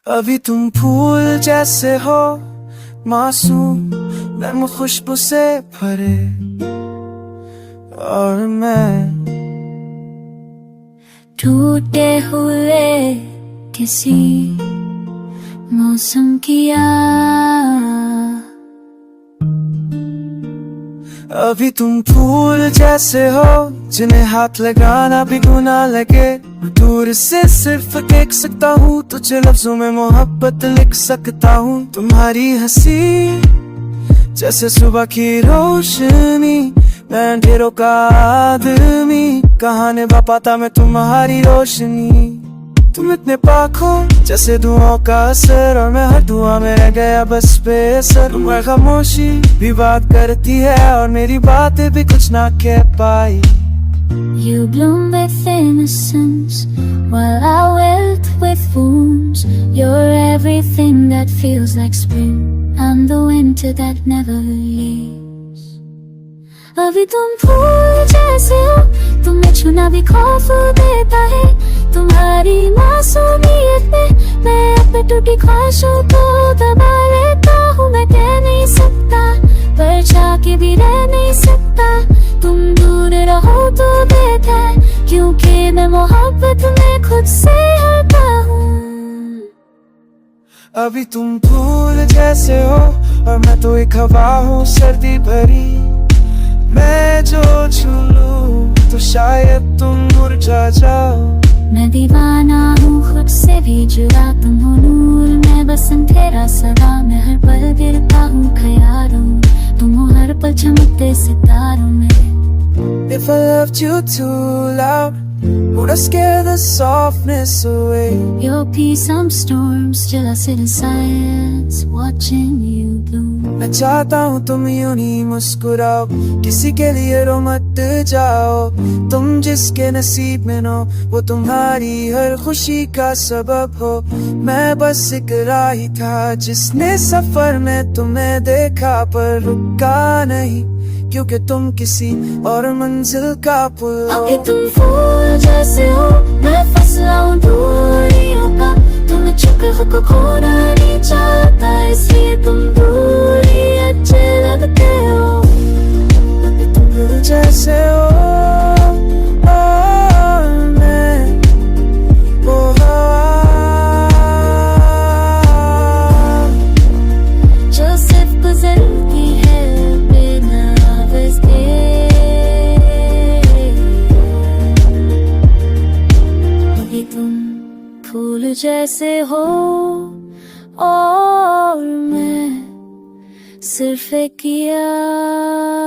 अभी तुम फूल जैसे हो, मासूम नर्म खुशबू से भरे, और मैं टूटे हुए किसी मौसम की अभी तुम फूल जैसे हो, जिन्हें हाथ लगाना भी गुनाह लगे। दूर से सिर्फ देख सकता हूँ, तुझे लफ्जों में मोहब्बत लिख सकता हूँ। तुम्हारी हंसी जैसे सुबह की रोशनी, मैं अंधेरों का आदमी, कहाँ निभा पाता मैं तुम्हारी रोशनी। तुम इतने पाक हो जैसे दुआओं का असर, और मैं हर दुआ में रह गया बस बेअसर। तुम्हारी खामोशी भी बात करती है, और मेरी बातें भी कुछ ना कह पाई। You bloom with innocence while I wilt with wounds. You're everything that feels like spring and the winter that never leaves. अभी तुम फूल जैसे हो, तुम्हें छूना भी खौफ देता है। तुम्हारी मासूमियत में मैं अपने टूटी ख्वाहिशों को दबा लेता हूँ। मैं कह नहीं सकता, पर चाह के भी रह नहीं सकता। तुम दूर रहो तो बेहतर है, क्योंकि मैं मोहब्बत में खुद से हटा हूँ। अभी तुम फूल जैसे हो, और मैं तो एक हवा हूँ सर्दी भरी। मैं जो छू लूं तो शायद तुम मुरझा जाओ। मैं दीवाना हूँ खुद से भी जुड़ा, तुम हो नूर मैं बस अंधेरा सदा। मैं हर पल गिरता हूँ ख्यालों, तुम हो हर पल चमकते सितारों में। If I loved you too loud, would I scare the softness away? Your peace, some storms, still I sit in silence, watching you bloom. मैं चाहता हूँ तुम यूं ही मुस्कुराओ, किसी के लिए रो मत जाओ। तुम जिसके नसीब में हो, वो तुम्हारी हर खुशी का सबब हो। मैं बस एक राही था जिसने सफर में तुम्हें देखा, पर रुका नहीं, क्योंकि तुम किसी और मंजिल का पुल हो। अभी तुम फूल जैसे हो, मैं फंसा हूँ दूरियों का। तुम्हें छुपे खुद को खोना नहीं चाहता, इसलिए तुम दूर ही अच्छे लगते हो। अभी तुम फूल जैसे हो, और मैं वो हवा जो सिर्फ गुजरती है बिना आवाज़ के। अभी तुम फूल जैसे हो, और मैं सिर्फ एक याद।